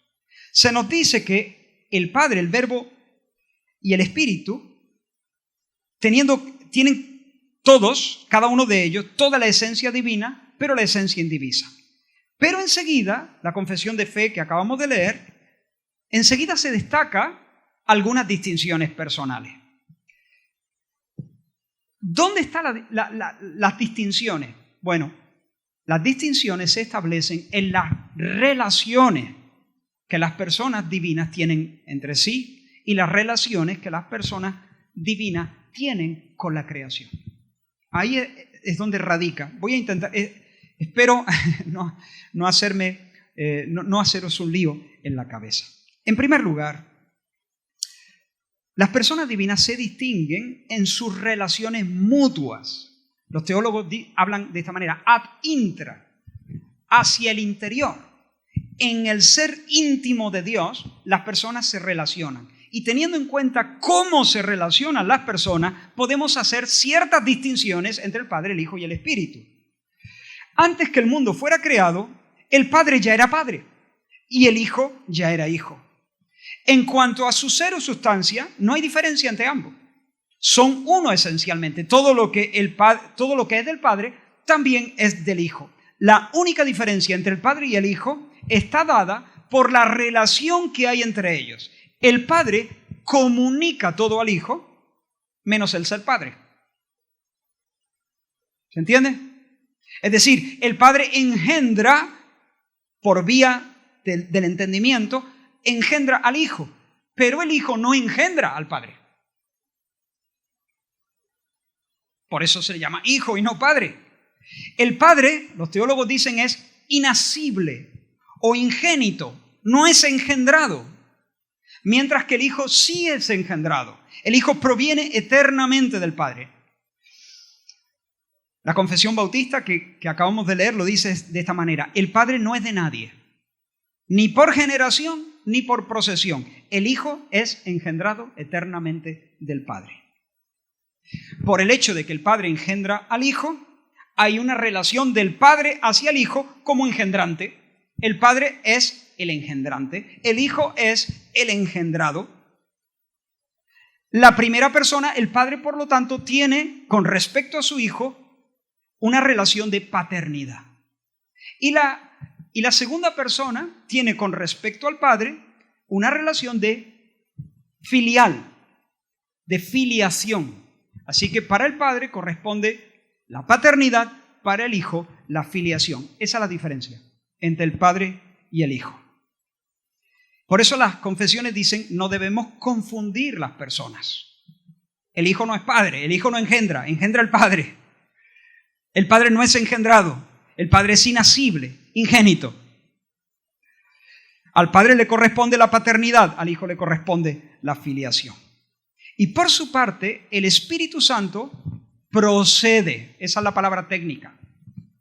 Se nos dice que el Padre, el Verbo y el Espíritu, tienen todos, cada uno de ellos, toda la esencia divina, pero la esencia indivisa. Pero enseguida, la confesión de fe que acabamos de leer, enseguida se destaca algunas distinciones personales. ¿Dónde están las distinciones? Bueno, las distinciones se establecen en las relaciones que las personas divinas tienen entre sí y las relaciones que las personas divinas tienen con la creación. Ahí es donde radica. Voy a intentar, espero no haceros un lío en la cabeza. En primer lugar, las personas divinas se distinguen en sus relaciones mutuas. Los teólogos hablan de esta manera, ad intra, hacia el interior. En el ser íntimo de Dios, las personas se relacionan. Y teniendo en cuenta cómo se relacionan las personas, podemos hacer ciertas distinciones entre el Padre, el Hijo y el Espíritu. Antes que el mundo fuera creado, el Padre ya era Padre y el Hijo ya era Hijo. En cuanto a su ser o sustancia, no hay diferencia entre ambos. Son uno esencialmente. Todo lo que es del Padre también es del Hijo. La única diferencia entre el Padre y el Hijo está dada por la relación que hay entre ellos. El Padre comunica todo al Hijo, menos el ser Padre. ¿Se entiende? Es decir, el Padre engendra, por vía del entendimiento, engendra al Hijo, pero el Hijo no engendra al Padre. Por eso se le llama Hijo y no Padre. El Padre, los teólogos dicen, es inascible o ingénito, no es engendrado. mientras que el Hijo sí es engendrado. El Hijo proviene eternamente del Padre. La Confesión Bautista que acabamos de leer lo dice de esta manera: el Padre no es de nadie, ni por generación, ni por procesión. El Hijo es engendrado eternamente del Padre. Por el hecho de que el Padre engendra al Hijo, hay una relación del Padre hacia el Hijo como engendrante. El Padre es el engendrante, el Hijo es el engendrado. La primera persona, el Padre, por lo tanto, tiene con respecto a su Hijo una relación de paternidad. Y la segunda persona tiene con respecto al Padre una relación de filial, de filiación. Así que para el Padre corresponde la paternidad, para el Hijo la filiación. Esa es la diferencia entre el Padre y el Hijo. Por eso las confesiones dicen: no debemos confundir las personas. El Hijo no es Padre, el Hijo no engendra, engendra el Padre. El Padre no es engendrado, el Padre es inacible, ingénito. Al Padre le corresponde la paternidad, al Hijo le corresponde la filiación. Y por su parte, el Espíritu Santo procede, esa es la palabra técnica,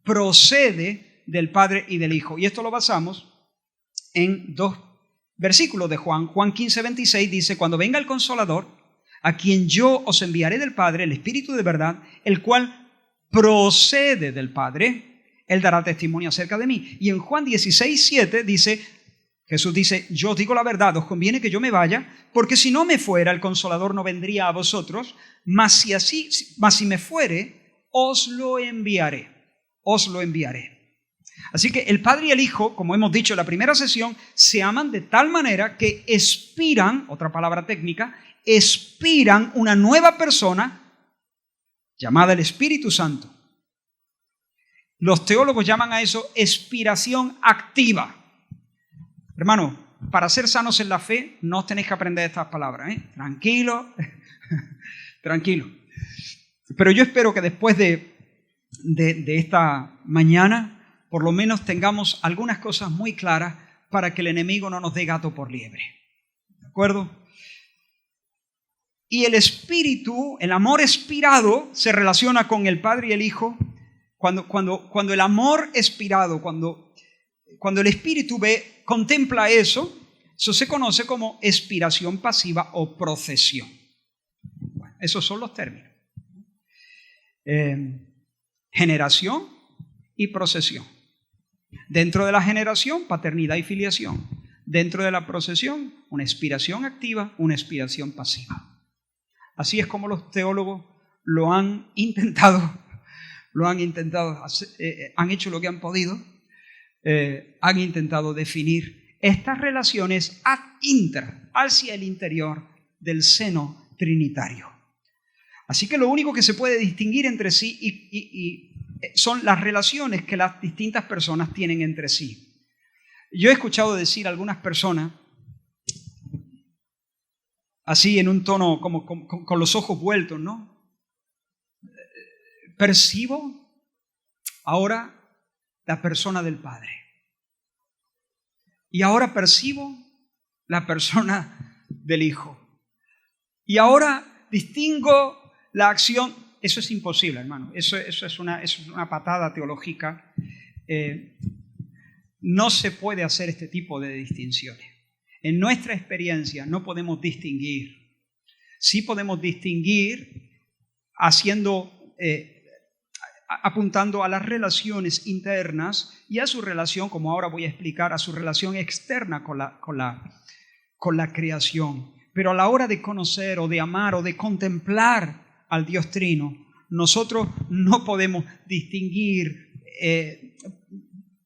procede del Padre y del Hijo. Y esto lo basamos en 2 versículos de Juan. Juan 15:26 dice: cuando venga el Consolador, a quien yo os enviaré del Padre, el Espíritu de verdad, el cual procede del Padre, Él dará testimonio acerca de mí. Y en Juan 16:7 dice, Jesús dice: yo os digo la verdad, os conviene que yo me vaya, porque si no me fuera, el Consolador no vendría a vosotros, mas si me fuere, os lo enviaré. Os lo enviaré. Así que el Padre y el Hijo, como hemos dicho en la primera sesión, se aman de tal manera que expiran, otra palabra técnica, expiran una nueva persona llamada el Espíritu Santo. Los teólogos llaman a eso expiración activa. Hermano, para ser sanos en la fe, no os tenéis que aprender estas palabras, ¿eh? Tranquilo, tranquilo. Pero yo espero que después de esta mañana, por lo menos tengamos algunas cosas muy claras para que el enemigo no nos dé gato por liebre. ¿De acuerdo? Y el Espíritu, el amor expirado, se relaciona con el Padre y el Hijo. Cuando el amor expirado, cuando el Espíritu contempla eso se conoce como expiración pasiva o procesión. Bueno, esos son los términos. Generación y procesión. Dentro de la generación, paternidad y filiación. Dentro de la procesión, una expiración activa, una expiración pasiva. Así es como los teólogos lo han intentado, han hecho lo que han podido, han intentado definir estas relaciones ad intra, hacia el interior del seno trinitario. Así que lo único que se puede distinguir entre sí son las relaciones que las distintas personas tienen entre sí. Yo he escuchado decir a algunas personas, así en un tono como con los ojos vueltos, ¿no? Percibo ahora la persona del Padre. Y ahora percibo la persona del Hijo. Y ahora distingo la acción. Eso es imposible, hermano. Eso es una patada teológica. No se puede hacer este tipo de distinciones. En nuestra experiencia no podemos distinguir. Sí podemos distinguir apuntando a las relaciones internas y a su relación, como ahora voy a explicar, a su relación externa con la creación. Pero a la hora de conocer o de amar o de contemplar al Dios Trino, nosotros no podemos distinguir.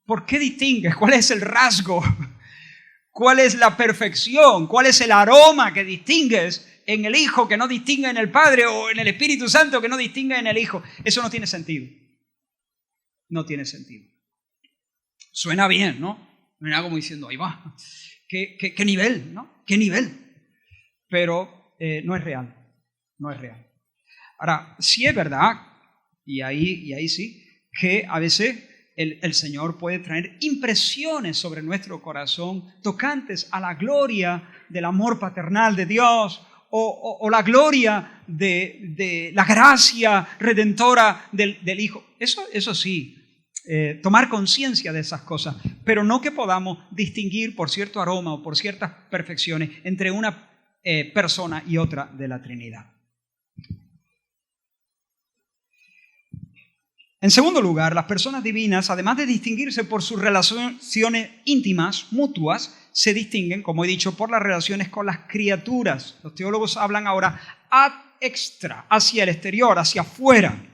¿Por qué distingues? ¿Cuál es el rasgo? ¿Cuál es la perfección? ¿Cuál es el aroma que distingues en el Hijo que no distingue en el Padre, o en el Espíritu Santo que no distingue en el Hijo? Eso no tiene sentido. No tiene sentido. Suena bien, ¿no? Suena como diciendo, ahí va, ¿qué nivel, ¿no? ¿Qué nivel? Pero no es real. No es real. Ahora, sí es verdad, y ahí sí, que a veces el Señor puede traer impresiones sobre nuestro corazón tocantes a la gloria del amor paternal de Dios o la gloria de la gracia redentora del Hijo. Eso sí, tomar conciencia de esas cosas, pero no que podamos distinguir por cierto aroma o por ciertas perfecciones entre una persona y otra de la Trinidad. En segundo lugar, las personas divinas, además de distinguirse por sus relaciones íntimas, mutuas, se distinguen, como he dicho, por las relaciones con las criaturas. Los teólogos hablan ahora ad extra, hacia el exterior, hacia afuera.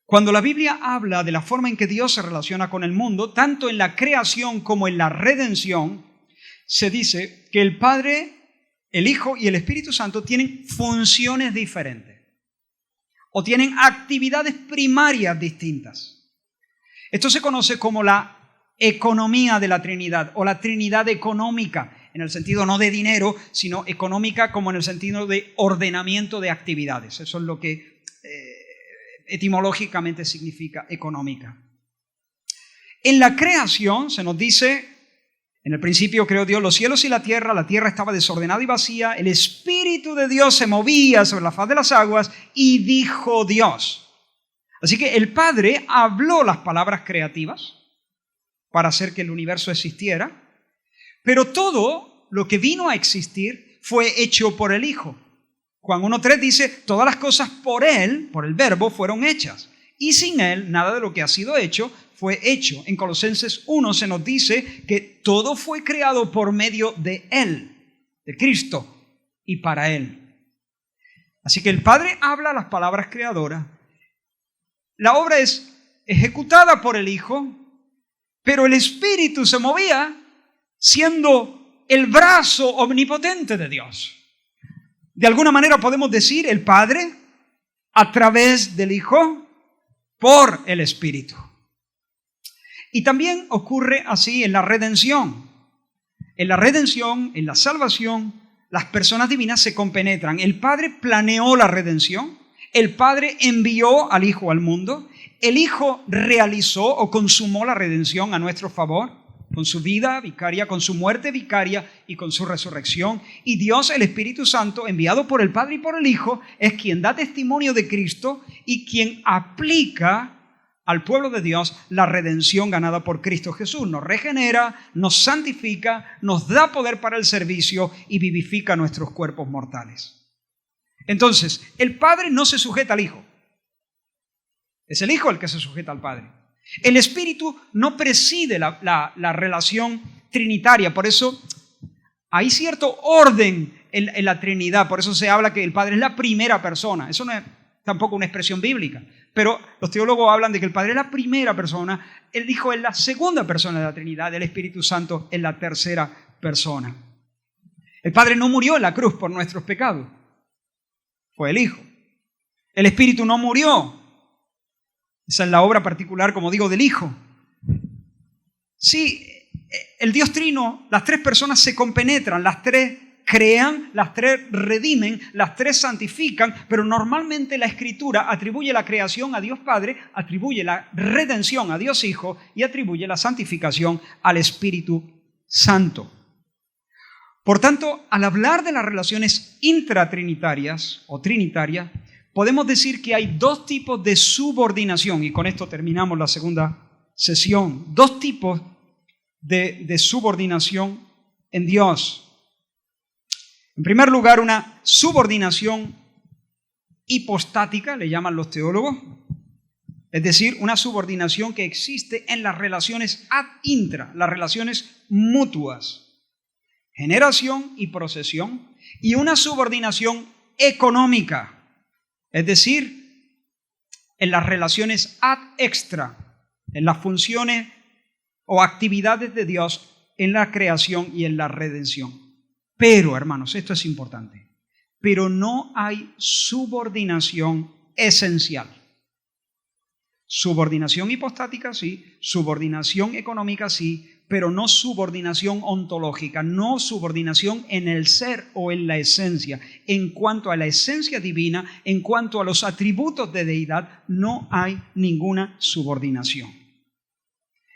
Cuando la Biblia habla de la forma en que Dios se relaciona con el mundo, tanto en la creación como en la redención, se dice que el Padre, el Hijo y el Espíritu Santo tienen funciones diferentes o tienen actividades primarias distintas. Esto se conoce como la economía de la Trinidad o la Trinidad económica, en el sentido no de dinero, sino económica como en el sentido de ordenamiento de actividades. Eso es lo que etimológicamente significa económica. En la creación se nos dice, en el principio creó Dios los cielos y la tierra estaba desordenada y vacía, el Espíritu de Dios se movía sobre la faz de las aguas y dijo Dios. Así que el Padre habló las palabras creativas para hacer que el universo existiera, pero todo lo que vino a existir fue hecho por el Hijo. Juan 1:3 dice, todas las cosas por Él, por el Verbo, fueron hechas. Y sin Él, nada de lo que ha sido hecho fue hecho. En Colosenses 1 se nos dice que todo fue creado por medio de Él, de Cristo, y para Él. Así que el Padre habla las palabras creadoras. La obra es ejecutada por el Hijo, pero el Espíritu se movía siendo el brazo omnipotente de Dios. De alguna manera podemos decir el Padre a través del Hijo por el Espíritu. Y también ocurre así en la redención. En la redención, en la salvación, las personas divinas se compenetran. El Padre planeó la redención, el Padre envió al Hijo al mundo, el Hijo realizó o consumó la redención a nuestro favor, con su vida vicaria, con su muerte vicaria y con su resurrección. Y Dios, el Espíritu Santo, enviado por el Padre y por el Hijo, es quien da testimonio de Cristo y quien aplica al pueblo de Dios la redención ganada por Cristo Jesús. Nos regenera, nos santifica, nos da poder para el servicio y vivifica nuestros cuerpos mortales. Entonces, el Padre no se sujeta al Hijo. Es el Hijo el que se sujeta al Padre. El Espíritu no preside la relación trinitaria, por eso hay cierto orden en la Trinidad, por eso se habla que el Padre es la primera persona. Eso no es tampoco una expresión bíblica, pero los teólogos hablan de que el Padre es la primera persona, el Hijo es la segunda persona de la Trinidad, el Espíritu Santo es la tercera persona. El Padre no murió en la cruz por nuestros pecados, fue el Hijo. El Espíritu no murió. Esa es la obra particular, como digo, del Hijo. Sí, el Dios Trino, las tres personas se compenetran, las tres crean, las tres redimen, las tres santifican, pero normalmente la Escritura atribuye la creación a Dios Padre, atribuye la redención a Dios Hijo y atribuye la santificación al Espíritu Santo. Por tanto, al hablar de las relaciones intratrinitarias o trinitarias, podemos decir que hay dos tipos de subordinación, y con esto terminamos la segunda sesión. Dos tipos de subordinación en Dios. En primer lugar, una subordinación hipostática, le llaman los teólogos, es decir, una subordinación que existe en las relaciones ad intra, las relaciones mutuas, generación y procesión, y una subordinación económica, es decir, en las relaciones ad extra, en las funciones o actividades de Dios en la creación y en la redención. Pero, hermanos, esto es importante, pero no hay subordinación esencial. Subordinación hipostática, sí, subordinación económica, sí, pero no subordinación ontológica, no subordinación en el ser o en la esencia. En cuanto a la esencia divina, en cuanto a los atributos de deidad, no hay ninguna subordinación.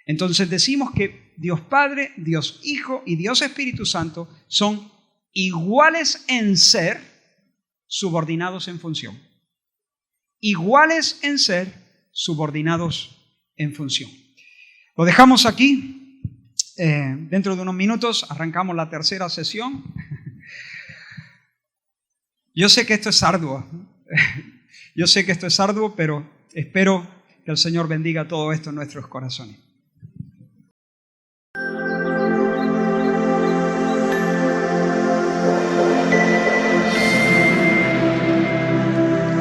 Entonces decimos que Dios Padre, Dios Hijo y Dios Espíritu Santo son iguales en ser, subordinados en función. Iguales en ser, subordinados en función. Lo dejamos aquí. Dentro de unos minutos arrancamos la tercera sesión. Yo sé que esto es arduo. Yo sé que esto es arduo, pero espero que el Señor bendiga todo esto en nuestros corazones.